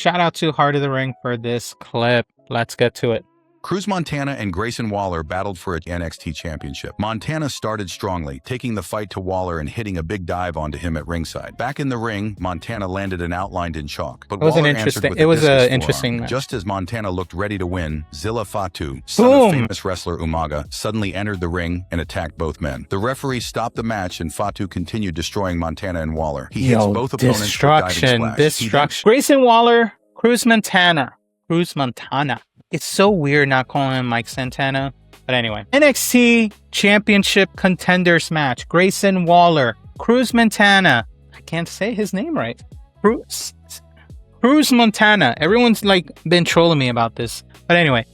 shout out to Heart of the Ring for this clip. Let's get to it. Cruz Montana and Grayson Waller battled for an NXT Championship. Montana started strongly, taking the fight to Waller and hitting a big dive onto him at ringside. Back in the ring, Montana landed and outlined in chalk. But Waller answered with a interesting match. Just as Montana looked ready to win, Zilla Fatu, son of famous wrestler Umaga, suddenly entered the ring and attacked both men. The referee stopped the match and Fatu continued destroying Montana and Waller. He hits both opponents with diving splash. Grayson Waller, Cruz Montana. It's so weird not calling him Mike Santana. But anyway, NXT Championship Contenders match. Grayson Waller, Cruz Montana. I can't say his name right. Cruz Montana. Everyone's like been trolling me about this. But anyway,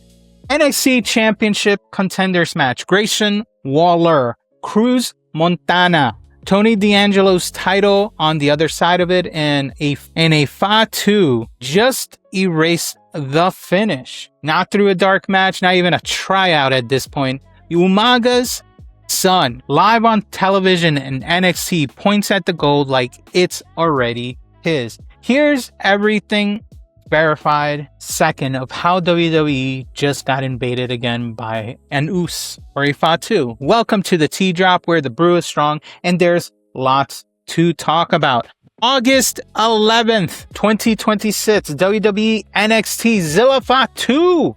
NXT Championship Contenders match. Grayson Waller, Cruz Montana. Tony D'Angelo's title on the other side of it, and a Fatu just erased the finish. Not through a dark match, not even a tryout at this point. Umaga's son, live on television in NXT, points at the gold like it's already his. Here's everything verified second of how WWE just got invaded again by an Us or a Fatu. Welcome to the Tea Drop, where the brew is strong and there's lots to talk about. August 11th, 2026, WWE NXT Zilla Fatu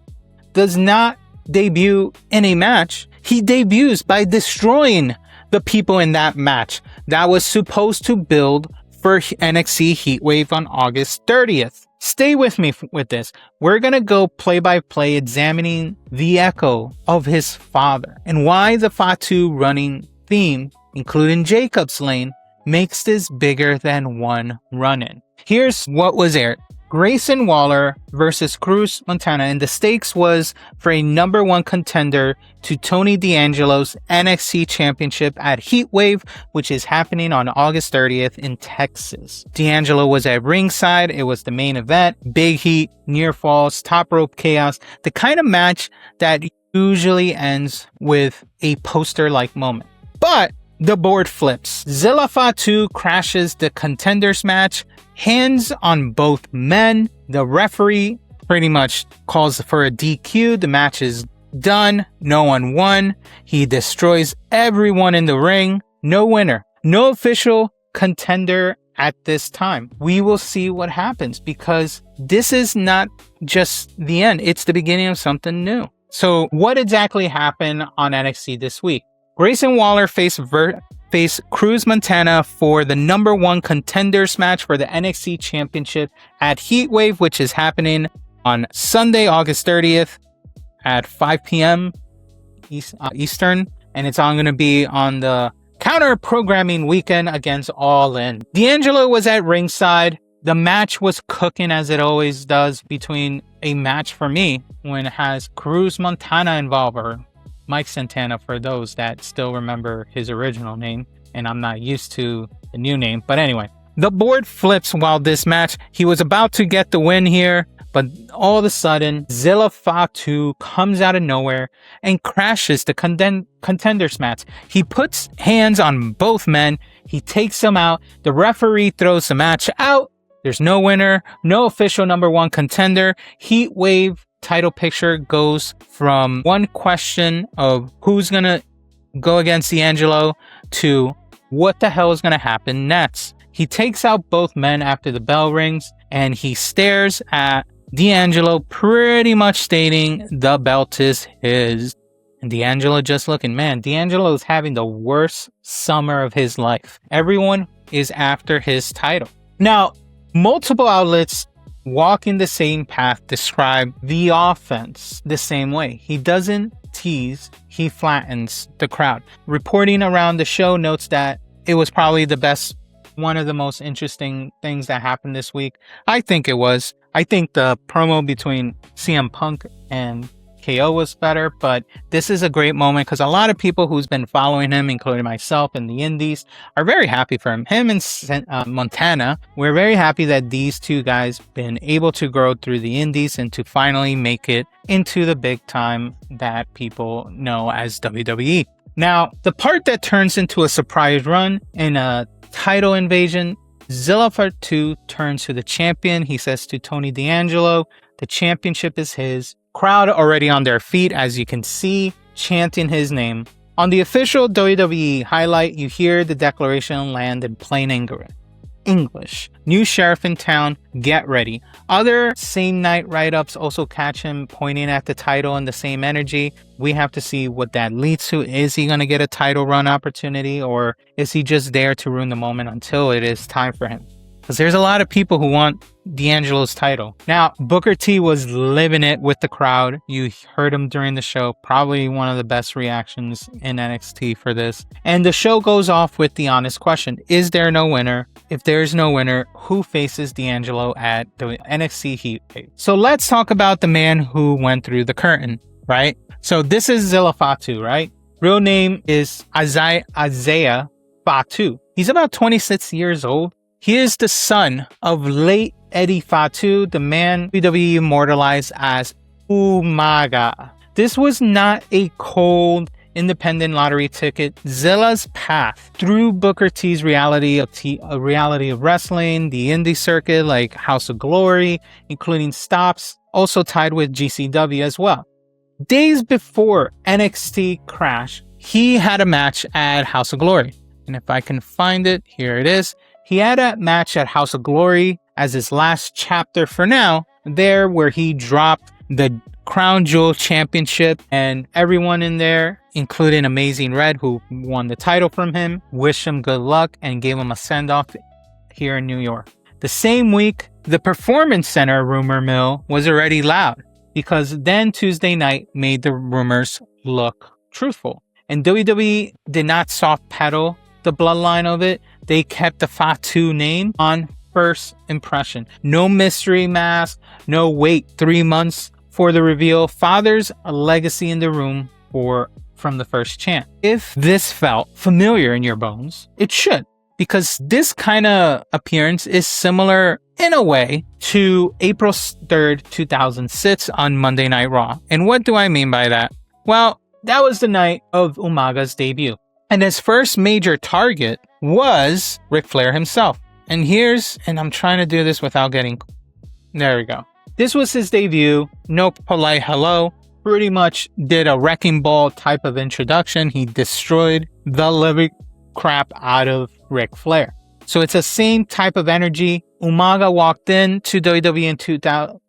does not debut in a match. He debuts by destroying the people in that match that was supposed to build for NXT Heatwave on August 30th. Stay with me with this. We're going to go play by play examining the echo of his father and why the Fatu running theme, including Jacob's Lane, makes this bigger than one run-in. Here's what was aired. Grayson Waller versus Cruz Montana, and the stakes was for a number one contender to Tony D'Angelo's NXT Championship at Heatwave, which is happening on August 30th in Texas. D'Angelo was at ringside. It was the main event. Big heat, near falls, top rope chaos, the kind of match that usually ends with a poster-like moment. But the board flips. Zilla Fatu crashes the contenders match, hands on both men. The referee pretty much calls for a DQ. The match is done. No one won. He destroys everyone in the ring. No winner. No official contender at this time. We will see what happens, because this is not just the end. It's the beginning of something new. So what exactly happened on NXT this week? Grayson Waller faced Cruz Montana for the number one contenders match for the NXT Championship at Heatwave, which is happening on Sunday, August 30th at 5 p.m. Eastern. And it's going to be on the counter programming weekend against All In. D'Angelo was at ringside. The match was cooking, as it always does between a match for me when it has Cruz Montana involved, or Mike Santana for those that still remember his original name, and I'm not used to the new name. But anyway, the board flips while this match. He was about to get the win here, but all of a sudden, Zilla Fatu comes out of nowhere and crashes the contenders match. He puts hands on both men. He takes them out. The referee throws the match out. There's no winner, no official number one contender. Heatwave title picture goes from one question of who's going to go against D'Angelo to what the hell is going to happen next. He takes out both men after the bell rings, and he stares at D'Angelo, pretty much stating the belt is his. And D'Angelo just looking, man, D'Angelo is having the worst summer of his life. Everyone is after his title. Now, multiple outlets walking the same path describe the offense the same way. He doesn't tease, he flattens the crowd. Reporting around the show notes that it was probably one of the most interesting things that happened this week. I think it was. I think the promo between CM Punk and KO was better, but this is a great moment because a lot of people who's been following him, including myself in the indies, are very happy for him. Him and Montana, we're very happy that these two guys been able to grow through the indies and to finally make it into the big time that people know as WWE. Now, the part that turns into a surprise run in a title invasion, Zilla Fatu turns to the champion. He says to Tony D'Angelo, the championship is his. Crowd already on their feet, as you can see, chanting his name. On the official WWE highlight, you hear the declaration land in plain English. New sheriff in town, get ready. Other same night write-ups also catch him pointing at the title in the same energy. We have to see what that leads to. Is he going to get a title run opportunity, or is he just there to ruin the moment until it is time for him? Because there's a lot of people who want D'Angelo's title. Now, Booker T was living it with the crowd. You heard him during the show. Probably one of the best reactions in NXT for this. And the show goes off with the honest question. Is there no winner? If there's no winner, who faces D'Angelo at the NXT Heat? So let's talk about the man who went through the curtain, right? So this is Zilla Fatu, right? Real name is Isaiah Fatu. He's about 26 years old. He is the son of late Eddie Fatu, the man WWE immortalized as Umaga. This was not a cold, independent lottery ticket. Zilla's path through Booker T's reality of wrestling, the indie circuit like House of Glory, including stops, also tied with GCW as well. Days before NXT Crash, he had a match at House of Glory. And if I can find it, here it is. He had a match at House of Glory as his last chapter for now, there where he dropped the Crown Jewel Championship, and everyone in there, including Amazing Red, who won the title from him, wished him good luck and gave him a send-off here in New York. The same week, the Performance Center rumor mill was already loud, because then Tuesday night made the rumors look truthful. And WWE did not soft pedal the bloodline of it. They kept the Fatu name on first impression. No mystery mask, no wait 3 months for the reveal. Father's legacy in the room from the first chant. If this felt familiar in your bones, it should, because this kind of appearance is similar in a way to April 3rd, 2006 on Monday Night Raw. And what do I mean by that? Well, that was the night of Umaga's debut. And his first major target was Ric Flair himself. And I'm trying to do this without there we go. This was his debut. No polite hello. Pretty much did a wrecking ball type of introduction. He destroyed the living crap out of Ric Flair. So it's the same type of energy. Umaga walked in to WWE in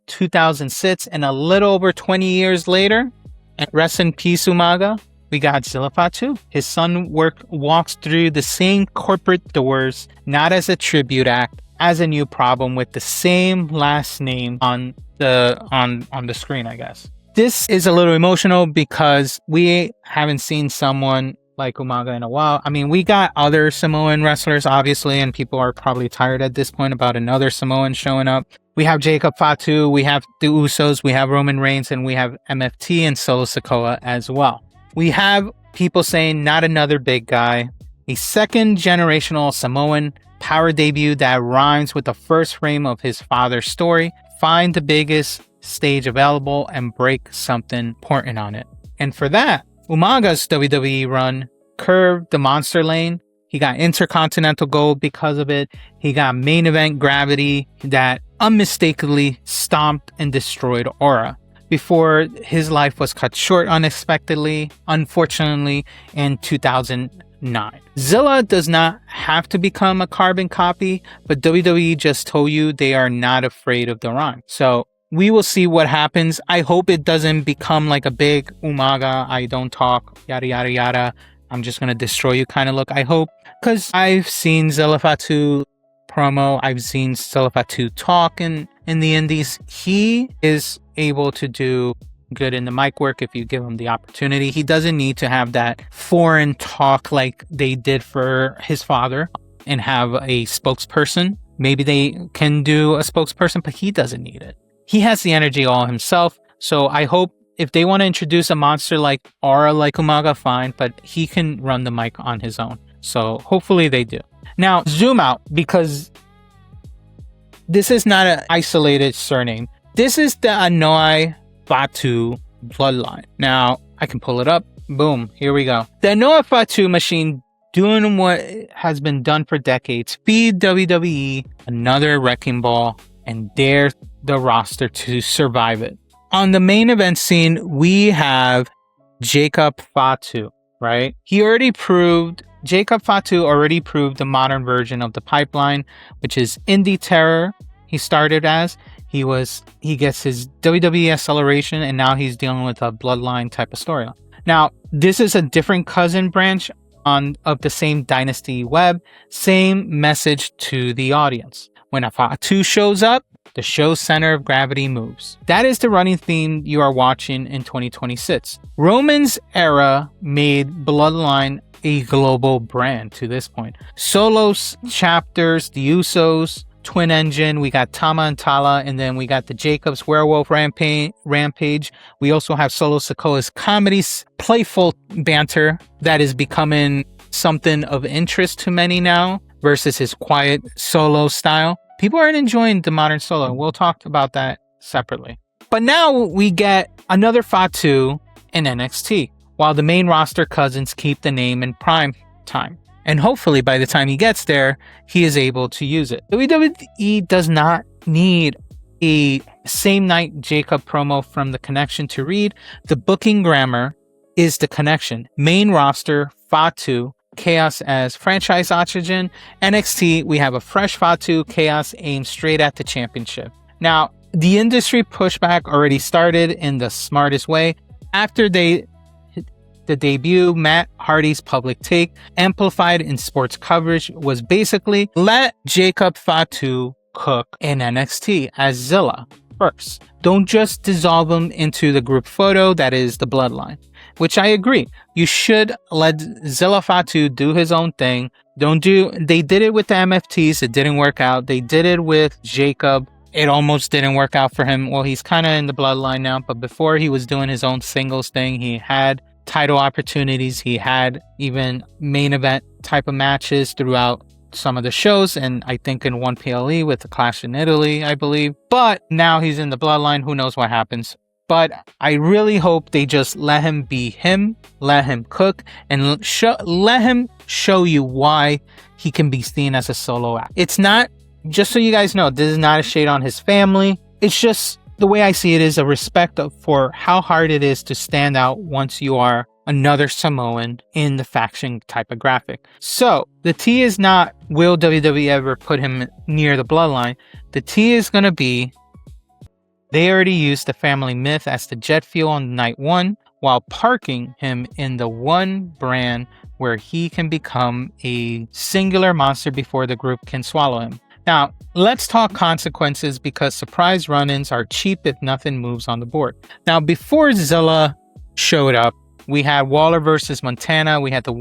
2006, and a little over 20 years later, and rest in peace Umaga, we got Zilla Fatu. His son walks through the same corporate doors, not as a tribute act, as a new problem with the same last name on the screen, I guess. This is a little emotional because we haven't seen someone like Umaga in a while. I mean, we got other Samoan wrestlers, obviously, and people are probably tired at this point about another Samoan showing up. We have Jacob Fatu, we have the Usos, we have Roman Reigns, and we have MFT and Solo Sikoa as well. We have people saying not another big guy, a second generational Samoan power debut that rhymes with the first frame of his father's story. Find the biggest stage available and break something important on it. And for that, Umaga's WWE run curved the monster lane. He got Intercontinental Gold because of it. He got main event gravity that unmistakably stomped and destroyed Aura before his life was cut short unexpectedly, unfortunately, in 2009. Zilla does not have to become a carbon copy, but WWE just told you they are not afraid of the rhyme. So we will see what happens. I hope it doesn't become like a big Umaga, I don't talk, yada, yada, yada, I'm just going to destroy you kind of look. I hope, because I've seen Zilla Fatu promo, I've seen Zilla Fatu talk in the indies. He is able to do good in the mic work if you give him the opportunity. He doesn't need to have that foreign talk like they did for his father and have a spokesperson. Maybe they can do a spokesperson, but he doesn't need it. He has the energy all himself. So I hope if they want to introduce a monster like Aura, like Umaga, fine, but he can run the mic on his own. So hopefully they do. Now, zoom out, because this is not an isolated surname. This is the Anoa'i Fatu bloodline. Now, I can pull it up. Boom, here we go. The Anoa'i Fatu machine doing what has been done for decades. Feed WWE another wrecking ball and dare the roster to survive it. On the main event scene, we have Jacob Fatu, right? Jacob Fatu already proved the modern version of the pipeline, which is Indie Terror. He started as he gets his WWE acceleration, and now he's dealing with a Bloodline type of storyline. Now, this is a different cousin branch of the same dynasty web, same message to the audience. When a Fatu shows up, the show's center of gravity moves. That is the running theme you are watching in 2026. Roman's era made Bloodline a global brand to this point. Solos, chapters, the Usos, Twin Engine, we got Tama and Tala, and then we got the Jacobs Werewolf Rampage. We also have Solo Sikoa's comedy, playful banter that is becoming something of interest to many now versus his quiet solo style. People aren't enjoying the modern solo. We'll talk about that separately. But now we get another Fatu in NXT, while the main roster cousins keep the name in prime time. And hopefully by the time he gets there, he is able to use it. WWE does not need a same night Jacob promo from the connection to read. The booking grammar is the connection. Main roster, Fatu, Chaos as franchise oxygen. NXT, we have a fresh Fatu, Chaos aimed straight at the championship. Now, the industry pushback already started in the smartest way. After the debut, Matt Hardy's public take, amplified in sports coverage, was basically let Jacob Fatu cook in NXT as Zilla first. Don't just dissolve him into the group photo that is the Bloodline, which I agree. You should let Zilla Fatu do his own thing. They did it with the MFTs. It didn't work out. They did it with Jacob. It almost didn't work out for him. Well, he's kind of in the Bloodline now, but before he was doing his own singles thing, he had title opportunities. He had even main event type of matches throughout some of the shows, and I think in one PLE with the Clash in Italy, I believe. But now he's in the Bloodline. Who knows what happens? But I really hope they just let him be him, let him cook, and let him show you why he can be seen as a solo act. It's not, just so you guys know, this is not a shade on his family. It's just, the way I see it is a respect for how hard it is to stand out once you are another Samoan in the faction type of graphic. So the T is not, will WWE ever put him near the Bloodline? The T is going to be, they already used the family myth as the jet fuel on night one, while parking him in the one brand where he can become a singular monster before the group can swallow him. Now, let's talk consequences, because surprise run-ins are cheap if nothing moves on the board. Now, before Zilla showed up, we had Waller versus Montana. We had the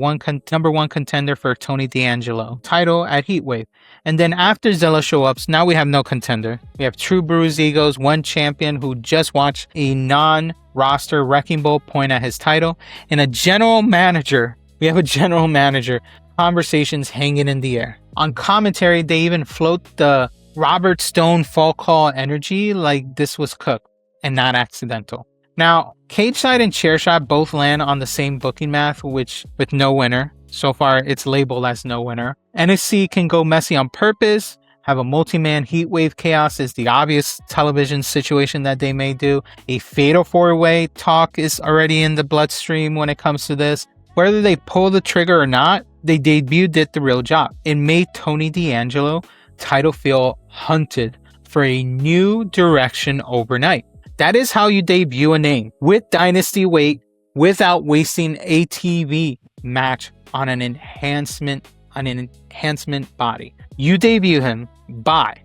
number one contender for Tony D'Angelo title at Heatwave. And then after Zilla show ups, now we have no contender. We have True Bruised Egos, one champion who just watched a non-roster Wrecking Ball point at his title, and a general manager. We have a general manager. Conversations hanging in the air. On commentary, they even float the Robert Stone fall call energy like this was cooked and not accidental. Now, Cage Side and Chair Shot both land on the same booking math, which with no winner. So far, it's labeled as no winner. NXT can go messy on purpose, have a multi-man Heatwave Chaos is the obvious television situation that they may do. A fatal four-way talk is already in the bloodstream when it comes to this. Whether they pull the trigger or not, they did the real job. It made Tony D'Angelo title feel hunted for a new direction overnight. That is how you debut a name, with dynasty weight, without wasting a TV match on an enhancement body. You debut him by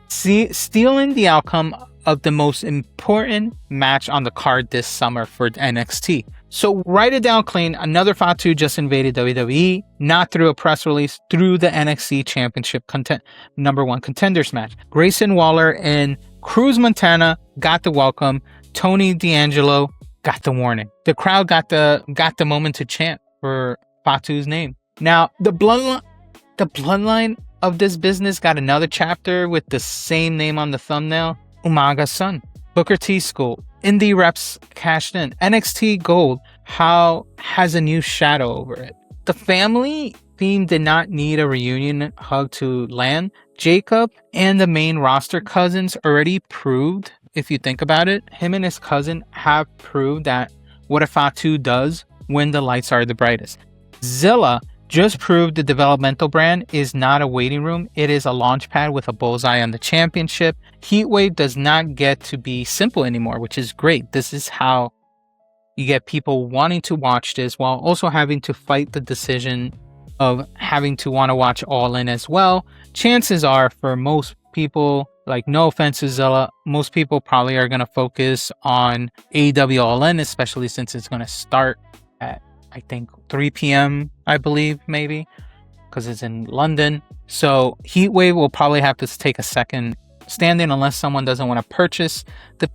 stealing the outcome of the most important match on the card this summer for NXT. So write it down clean. Another Fatu just invaded WWE, not through a press release, through the NXT Championship number one contenders match. Grayson Waller and Cruz Montana got the welcome. Tony D'Angelo got the warning. The crowd got the moment to chant for Fatu's name. Now, the bloodline of this business got another chapter with the same name on the thumbnail. Umaga's son. Booker T School. Indie reps cashed in. NXT Gold has a new shadow over it. The family theme did not need a reunion hug to land. Jacob and the main roster cousins already proved, if you think about it, him and his cousin have proved that what a Fatu does when the lights are the brightest. Zilla just proved the developmental brand is not a waiting room. It is a launch pad with a bullseye on the championship. Heatwave does not get to be simple anymore, which is great. This is how you get people wanting to watch this while also having to fight the decision of having to want to watch All In as well. Chances are for most people, like no offense to Zilla, most people probably are going to focus on AEW All In, especially since it's going to start at, I think, 3 p.m., I believe, maybe, because it's in London. So Heatwave will probably have to take a second stand-in unless someone doesn't want to purchase the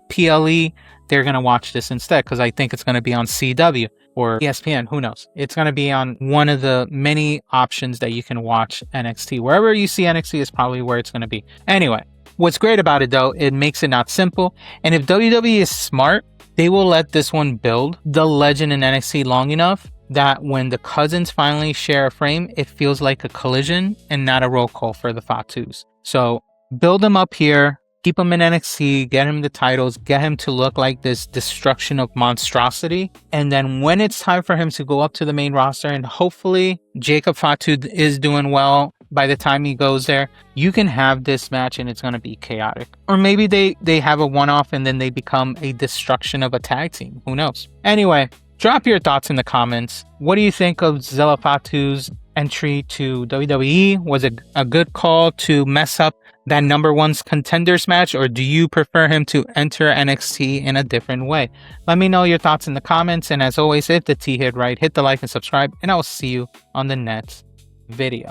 PLE. They're going to watch this instead because I think it's going to be on CW or ESPN. Who knows? It's going to be on one of the many options that you can watch NXT. Wherever you see NXT is probably where it's going to be. Anyway, what's great about it though, it makes it not simple. And if WWE is smart, they will let this one build the legend in NXT long enough that when the cousins finally share a frame, it feels like a collision and not a roll call for the Fatus. So build them up here. Keep him in NXT, get him the titles, get him to look like this destruction of monstrosity. And then when it's time for him to go up to the main roster, and hopefully Jacob Fatu is doing well by the time he goes there, you can have this match and it's going to be chaotic. Or maybe they have a one-off and then they become a destruction of a tag team. Who knows? Anyway, drop your thoughts in the comments. What do you think of Zilla Fatu's entry to WWE? Was it a good call to mess up that number one's contenders match, or do you prefer him to enter NXT in a different way? Let me know your thoughts in the comments, and as always, if the T hit right, hit the like and subscribe, and I'll see you on the next video.